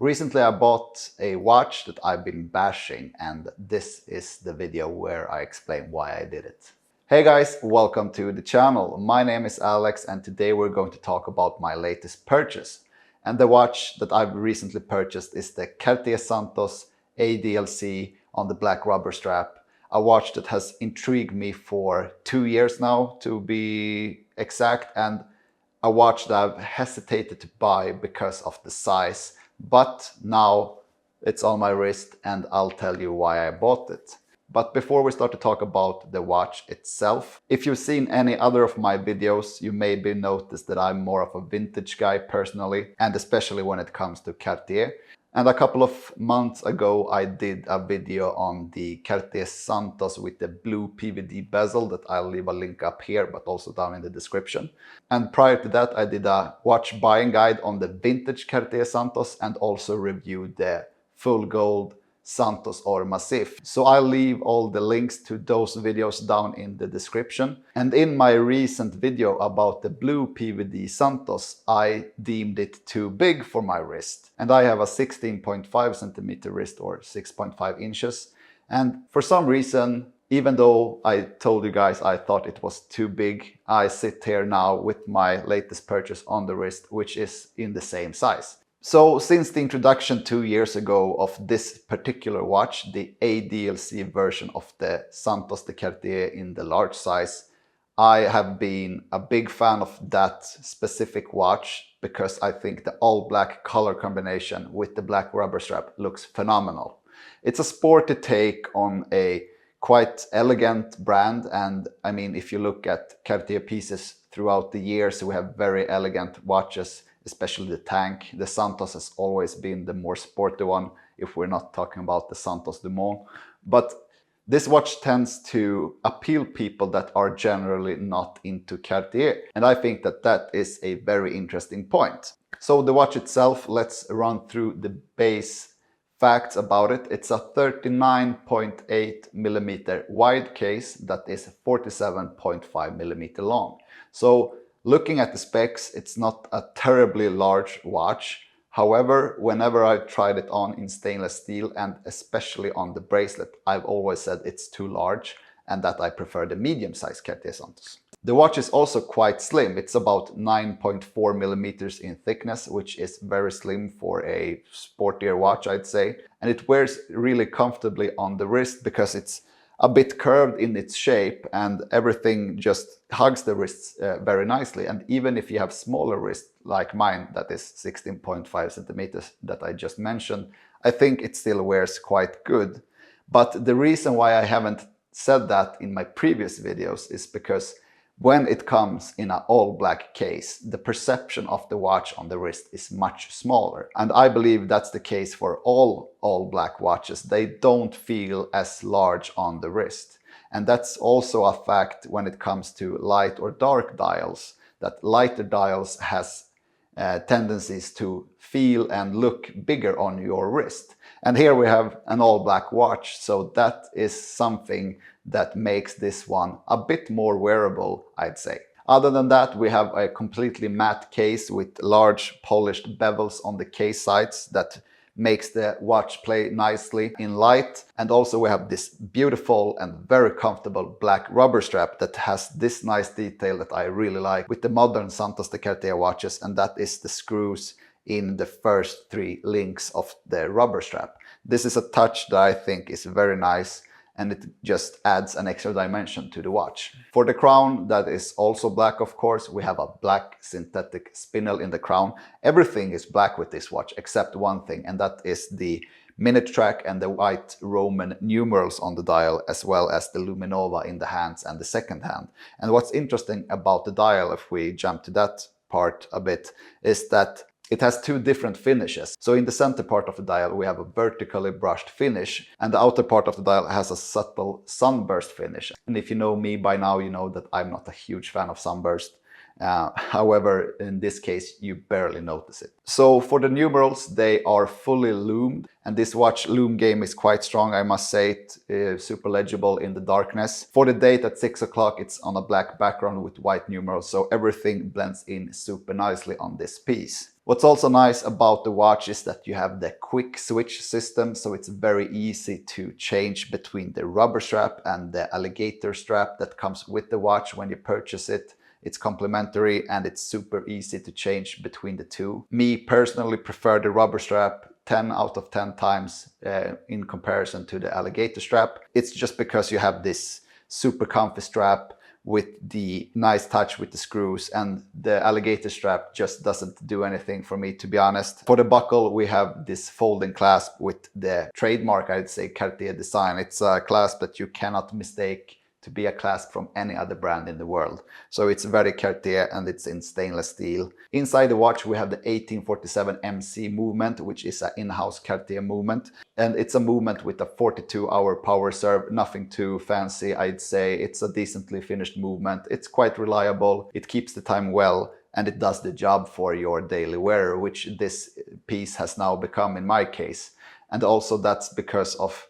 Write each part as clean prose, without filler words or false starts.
Recently I bought a watch that I've been bashing, and this is the video where I explain why I did it. Hey guys, welcome to the channel. My name is Alex and today we're going to talk about my latest purchase. And the watch that I've recently purchased is the Cartier Santos ADLC on the black rubber strap. A watch that has intrigued me for 2 years now, to be exact, and a watch that I've hesitated to buy because of the size. But now it's on my wrist and I'll tell you why I bought it. But before we start to talk about the watch itself, if you've seen any other of my videos, you maybe noticed that I'm more of a vintage guy personally, and especially when it comes to Cartier. And a couple of months ago, I did a video on the Cartier Santos with the blue PVD bezel that I'll leave a link up here, but also down in the description. And prior to that, I did a watch buying guide on the vintage Cartier Santos and also reviewed the full gold Santos or Massif. So I'll leave all the links to those videos down in the description. And in my recent video about the blue PVD Santos, I deemed it too big for my wrist. And I have a 16.5 centimeter wrist, or 6.5 inches. And for some reason, even though I told you guys I thought it was too big, I sit here now with my latest purchase on the wrist, which is in the same size. So since the introduction 2 years ago of this particular watch, the ADLC version of the Santos de Cartier in the large size, I have been a big fan of that specific watch because I think the all black color combination with the black rubber strap looks phenomenal. It's a sporty take on a quite elegant brand, and I mean, if you look at Cartier pieces throughout the years, we have very elegant watches, especially the tank. The Santos has always been the more sporty one, if we're not talking about the Santos Dumont. But this watch tends to appeal people that are generally not into Cartier. And I think that that is a very interesting point. So the watch itself, let's run through the base facts about it. It's a 39.8 millimeter wide case that is 47.5 millimeter long. So looking at the specs, it's not a terribly large watch. However, whenever I've tried it on in stainless steel and especially on the bracelet, I've always said it's too large and that I prefer the medium-sized Cartier Santos. The watch is also quite slim. It's about 9.4 millimeters in thickness, which is very slim for a sportier watch, I'd say. And it wears really comfortably on the wrist because it's a bit curved in its shape and everything just hugs the wrists very nicely. And even if you have smaller wrists like mine, that is 16.5 centimeters that I just mentioned, I think it still wears quite good. But the reason why I haven't said that in my previous videos is because when it comes in an all black case, the perception of the watch on the wrist is much smaller. And I believe that's the case for all black watches. They don't feel as large on the wrist. And that's also a fact when it comes to light or dark dials, that lighter dials has tendencies to feel and look bigger on your wrist. And here we have an all black watch, so that is something that makes this one a bit more wearable, I'd say. Other than that, we have a completely matte case with large polished bevels on the case sides that makes the watch play nicely in light. And also we have this beautiful and very comfortable black rubber strap that has this nice detail that I really like with the modern Santos de Cartier watches, and that is the screws in the first 3 links of the rubber strap. This is a touch that I think is very nice, and it just adds an extra dimension to the watch. For the crown, that is also black, of course. We have a black synthetic spindle in the crown. Everything is black with this watch except one thing, and that is the minute track and the white Roman numerals on the dial, as well as the luminova in the hands and the second hand. And what's interesting about the dial, if we jump to that part a bit, is that it has 2 different finishes. So in the center part of the dial we have a vertically brushed finish, and the outer part of the dial has a subtle sunburst finish. And if you know me by now, you know that I'm not a huge fan of sunburst. However, in this case, you barely notice it. So for the numerals, they are fully loomed, and this watch loom game is quite strong, I must say it. Super legible in the darkness. For the date at 6 o'clock, it's on a black background with white numerals, so everything blends in super nicely on this piece. What's also nice about the watch is that you have the quick switch system, so it's very easy to change between the rubber strap and the alligator strap that comes with the watch when you purchase it. It's complementary and it's super easy to change between the two. Me personally prefer the rubber strap 10 out of 10 times in comparison to the alligator strap. It's just because you have this super comfy strap with the nice touch with the screws, and the alligator strap just doesn't do anything for me, to be honest. For the buckle, we have this folding clasp with the trademark, I'd say, Cartier design. It's a clasp that you cannot mistake to be a clasp from any other brand in the world. So it's very Cartier and it's in stainless steel. Inside the watch we have the 1847 MC movement, which is an in-house Cartier movement. And it's a movement with a 42-hour power serve, nothing too fancy, I'd say. It's a decently finished movement. It's quite reliable, it keeps the time well, and it does the job for your daily wearer, which this piece has now become in my case. And also that's because of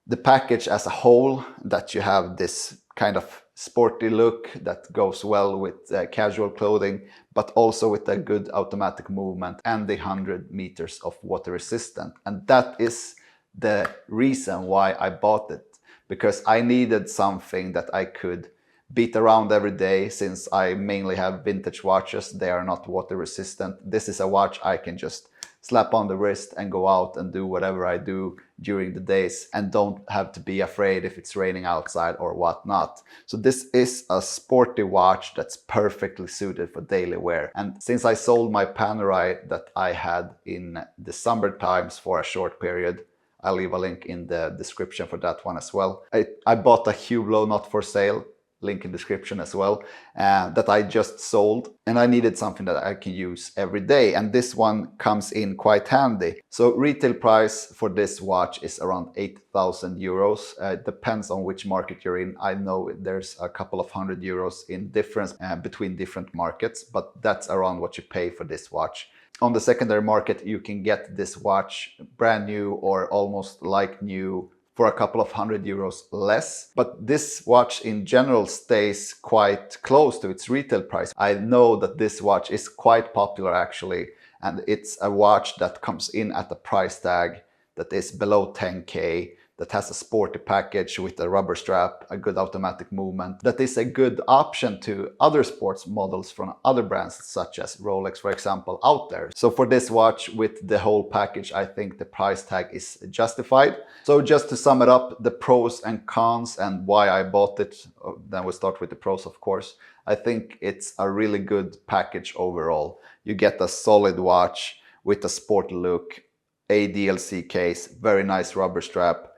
the package as a whole, that you have this kind of sporty look that goes well with casual clothing, but also with a good automatic movement and the 100 meters of water resistant. And that is the reason why I bought it, because I needed something that I could beat around every day. Since I mainly have vintage watches, they are not water resistant. This is a watch I can just slap on the wrist and go out and do whatever I do during the days and don't have to be afraid if it's raining outside or whatnot. So this is a sporty watch that's perfectly suited for daily wear. And since I sold my Panerai that I had in the summer times for a short period, I'll leave a link in the description for that one as well. I bought a Hublot not for sale, link in description as well, that I just sold, and I needed something that I can use every day, and this one comes in quite handy. So retail price for this watch is around 8,000 euros. It depends on which market you're in. I know there's a couple of €100 in difference between different markets, but that's around what you pay for this watch. On the secondary market, you can get this watch brand new or almost like new for a couple of €100 less. But this watch in general stays quite close to its retail price. I know that this watch is quite popular actually, and it's a watch that comes in at a price tag that is below 10K, that has a sporty package with a rubber strap, a good automatic movement, that is a good option to other sports models from other brands such as Rolex, for example, out there. So for this watch with the whole package, I think the price tag is justified. So just to sum it up, the pros and cons and why I bought it, then we'll start with the pros, of course. I think it's a really good package overall. You get a solid watch with a sporty look, ADLC case, very nice rubber strap,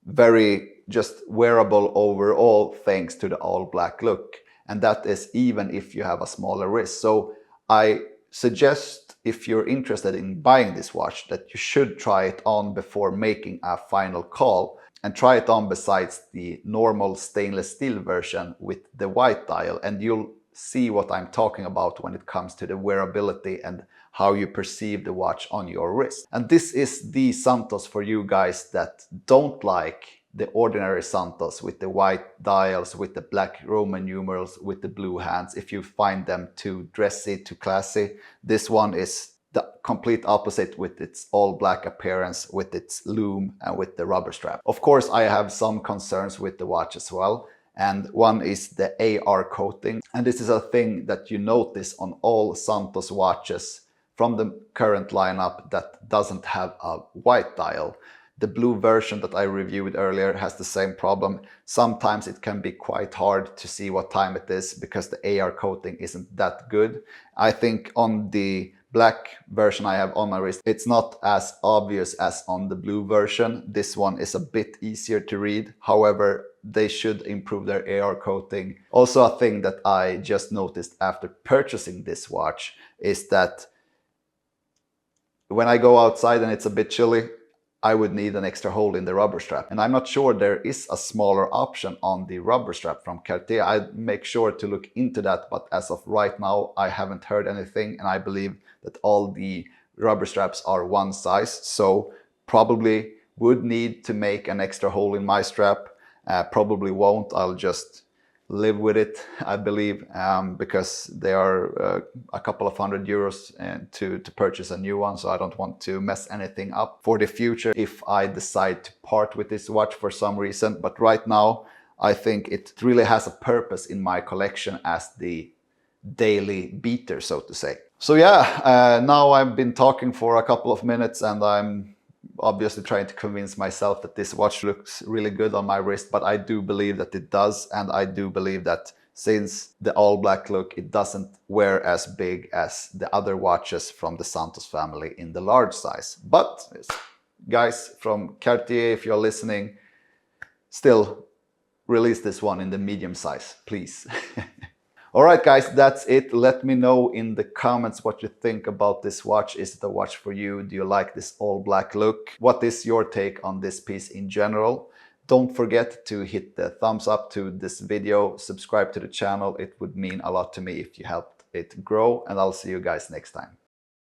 very just wearable overall thanks to the all black look, and that is even if you have a smaller wrist. So I suggest, if you're interested in buying this watch, that you should try it on before making a final call, and try it on besides the normal stainless steel version with the white dial, and you'll see what I'm talking about when it comes to the wearability and how you perceive the watch on your wrist. And this is the Santos for you guys that don't like the ordinary Santos with the white dials, with the black Roman numerals, with the blue hands. If you find them too dressy, too classy, this one is the complete opposite with its all black appearance, with its loom and with the rubber strap. Of course, I have some concerns with the watch as well. And one is the AR coating. And this is a thing that you notice on all Santos watches from the current lineup that doesn't have a white dial. The blue version that I reviewed earlier has the same problem. Sometimes it can be quite hard to see what time it is because the AR coating isn't that good. I think on the black version I have on my wrist, it's not as obvious as on the blue version. This one is a bit easier to read. However, they should improve their AR coating. Also, a thing that I just noticed after purchasing this watch is that when I go outside and it's a bit chilly, I would need an extra hole in the rubber strap. And I'm not sure there is a smaller option on the rubber strap from Cartier. I'd make sure to look into that, but as of right now, I haven't heard anything, and I believe that all the rubber straps are one size, so probably would need to make an extra hole in my strap. Probably won't. I'll just live with it, I believe, because they are a couple of €100 to purchase a new one, so I don't want to mess anything up for the future if I decide to part with this watch for some reason. But right now, I think it really has a purpose in my collection as the daily beater, so to say. So yeah, now I've been talking for a couple of minutes, and I'm obviously trying to convince myself that this watch looks really good on my wrist, but I do believe that it does, and I do believe that since the all black look, it doesn't wear as big as the other watches from the Santos family in the large size. But guys from Cartier, if you're listening, still release this one in the medium size, please. All right, guys, that's it. Let me know in the comments what you think about this watch. Is it a watch for you? Do you like this all black look? What is your take on this piece in general? Don't forget to hit the thumbs up to this video, subscribe to the channel. It would mean a lot to me if you helped it grow, and I'll see you guys next time.